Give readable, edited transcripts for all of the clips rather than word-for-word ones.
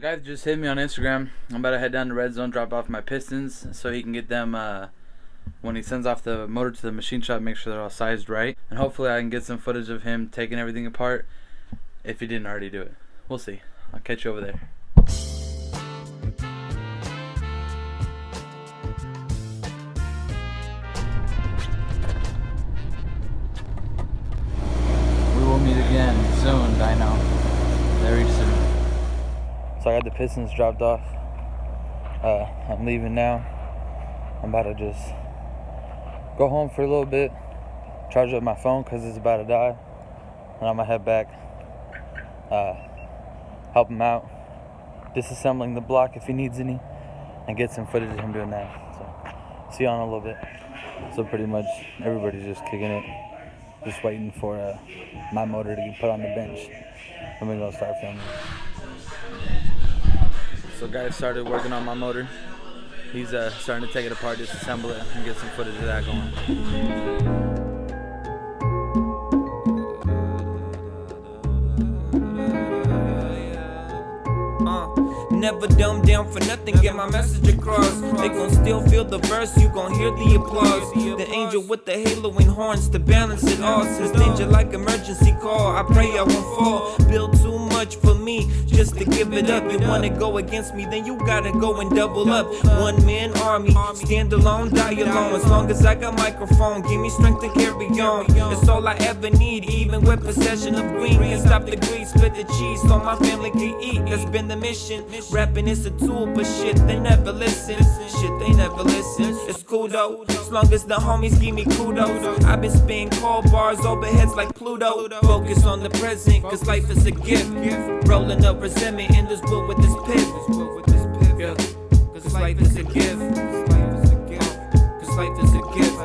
Ghayth just hit me on Instagram. I'm about to head down to Redzone, drop off my pistons so he can get them when he sends off the motor to the machine shop, make sure they're all sized right. And hopefully I can get some footage of him taking everything apart if he didn't already do it. We'll see. I'll catch you over there. We will meet again soon, Dino. Very soon. So I got the pistons dropped off. I'm leaving now. I'm about to just go home for a little bit, charge up my phone because it's about to die, and I'm gonna head back, help him out, disassembling the block if he needs any, and get some footage of him doing that. So see you on a little bit. So pretty much everybody's just kicking it, just waiting for my motor to get put on the bench, and we're gonna start filming. So guys started working on my motor. He's starting to take it apart, disassemble it, and get some footage of that going. Never dumb down for nothing, get my message across. They gon' still feel the verse, you gon' hear the applause. The angel with the halo and horns to balance it all. Since danger like emergency call, I pray I won't fall. Build too much for me, just to give it up. You wanna go against me, then you gotta go and double up. One man army, stand alone, die alone. As long as I got microphone, give me strength to carry on. That's all I ever need, even with possession of green. Can stop the grease, split the cheese so my family can eat. That's been the mission. Rapping is a tool, but shit, they never listen. Shit, they never listen. It's cool though, as long as the homies give me kudos. I've been spitting cold bars over heads like Pluto. Focus on the present, cause life is a gift. Rolling up resentment in this book with this pit. Yeah, cause life is a gift. Cause life is a gift.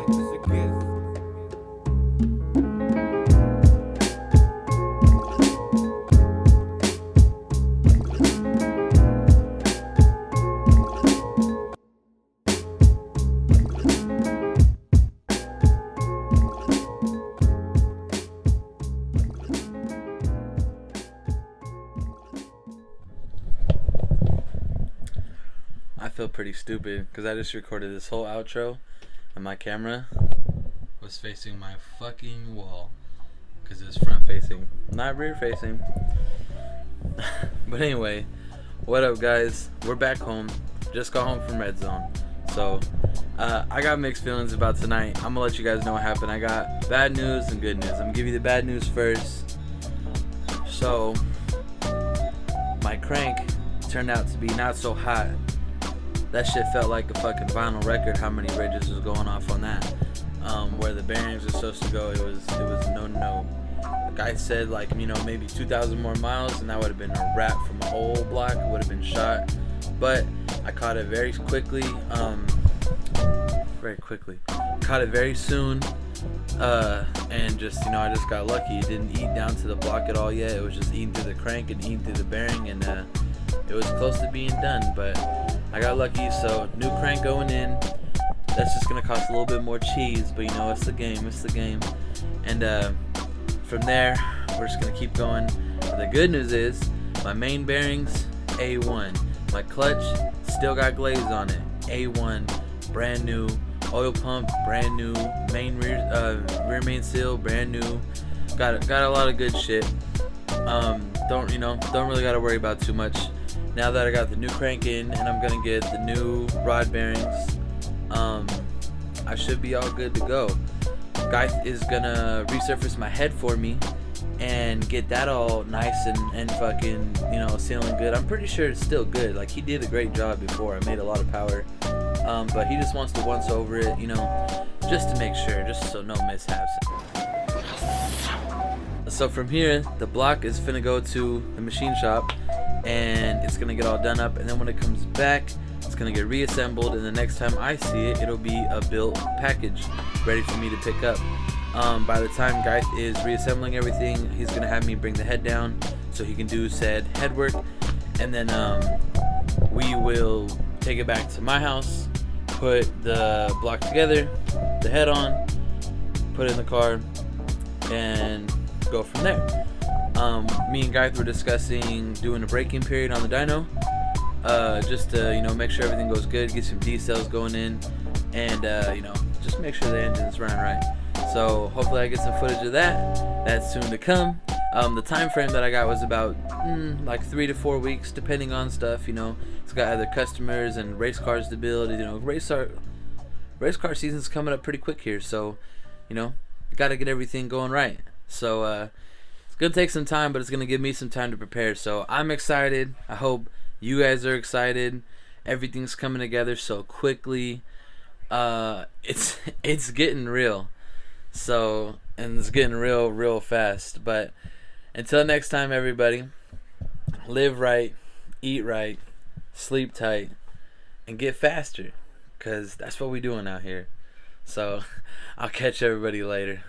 I feel pretty stupid because I just recorded this whole outro and my camera was facing my fucking wall because it was front facing, not rear facing. But anyway, what up guys, we're back home, just got home from Redzone. So I got mixed feelings about tonight. I'm gonna let you guys know what happened. I got bad news and good news. I'm gonna give you the bad news first. So my crank turned out to be not so hot. That shit felt like a fucking vinyl record, how many ridges was going off on that. Where the bearings were supposed to go, it was no. The guy said like, you know, maybe 2,000 more miles and that would have been a wrap from a whole block, would have been shot. But I caught it very quickly, caught it very soon, and just, you know, I just got lucky. It didn't eat down to the block at all yet. It was just eating through the crank and eating through the bearing, and it was close to being done, but I got lucky. So new crank going in. That's just gonna cost a little bit more cheese, but you know, it's the game. And from there, we're just gonna keep going. The good news is my main bearings A1. My clutch still got glaze on it. A1, brand new. Oil pump, brand new. Main rear main seal, brand new. Got a lot of good shit. Don't really gotta worry about too much. Now that I got the new crank in and I'm gonna get the new rod bearings, I should be all good to go. Ghayth is gonna resurface my head for me and get that all nice and fucking, you know, sealing good. I'm pretty sure it's still good. Like, he did a great job before. I made a lot of power, but he just wants to once over it, you know, just to make sure, just so no mishaps. So from here, the block is finna go to the machine shop and it's gonna get all done up, and then when it comes back, it's gonna get reassembled, and the next time I see it, it'll be a built package ready for me to pick up. By the time Ghayth is reassembling everything, he's gonna have me bring the head down so he can do said head work, and then we will take it back to my house, put the block together, the head on, put it in the car, and go from there. Me and Ghayth were discussing doing a braking period on the dyno, just to, you know, make sure everything goes good, get some decels going in, and you know, just make sure the engine's running right. So hopefully I get some footage of that. That's soon to come. The time frame that I got was about like 3 to 4 weeks, depending on stuff. You know, it's got other customers and race cars to build. You know, race car season's coming up pretty quick here, so you know, got to get everything going right. So it's gonna take some time, but it's gonna give me some time to prepare. So I'm excited. I hope you guys are excited. Everything's coming together so quickly. It's getting real. So, and it's getting real fast. But until next time, everybody, live right, eat right, sleep tight, and get faster, because that's what we doing out here. So I'll catch everybody later.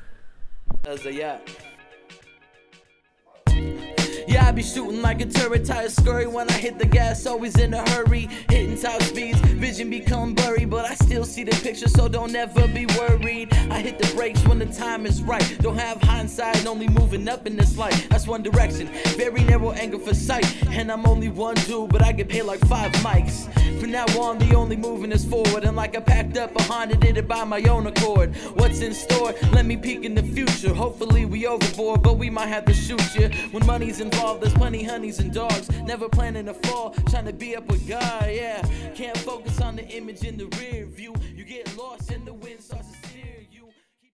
Yeah, I be shooting like a turret, tires scurry when I hit the gas, always in a hurry, hitting top speeds, vision become blurry, but I still see the picture, so don't ever be worried. I hit the brakes when the time is right, don't have hindsight, only moving up in this light. That's one direction, very narrow angle for sight, and I'm only one dude, but I get paid like 5 mics. From now on, the only moving is forward, and like I packed up a Honda, did it by my own accord. What's in store? Let me peek in the future. Hopefully we overboard, but we might have to shoot you. When money's involved, there's plenty honeys and dogs. Never planning to fall, trying to be up with God, yeah. Can't focus on the image in the rear view. You get lost in the wind, starts to